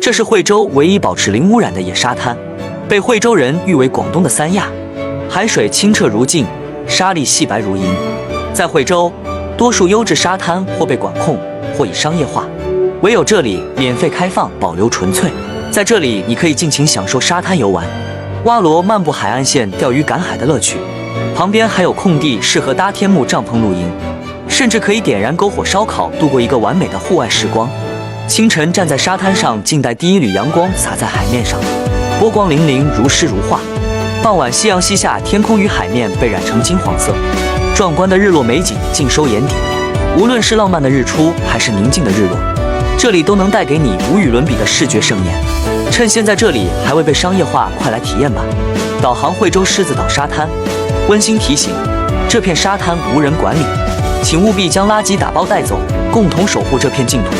这是惠州唯一保持零污染的野沙滩，被惠州人誉为广东的三亚。海水清澈如镜，沙粒细白如银。在惠州，多数优质沙滩或被管控，或已商业化，唯有这里免费开放，保留纯粹。在这里，你可以尽情享受沙滩游玩、蛙罗漫步海岸线、钓鱼赶海的乐趣。旁边还有空地，适合搭天幕、帐篷露营，甚至可以点燃篝火烧烤，度过一个完美的户外时光。清晨站在沙滩上，静待第一缕阳光洒在海面上，波光粼粼，如诗如画。傍晚夕阳西下，天空与海面被染成金黄色，壮观的日落美景尽收眼底。无论是浪漫的日出，还是宁静的日落，这里都能带给你无与伦比的视觉盛宴。趁现在这里还未被商业化，快来体验吧！导航惠州狮子岛沙滩，温馨提醒：这片沙滩无人管理，请务必将垃圾打包带走，共同守护这片净土。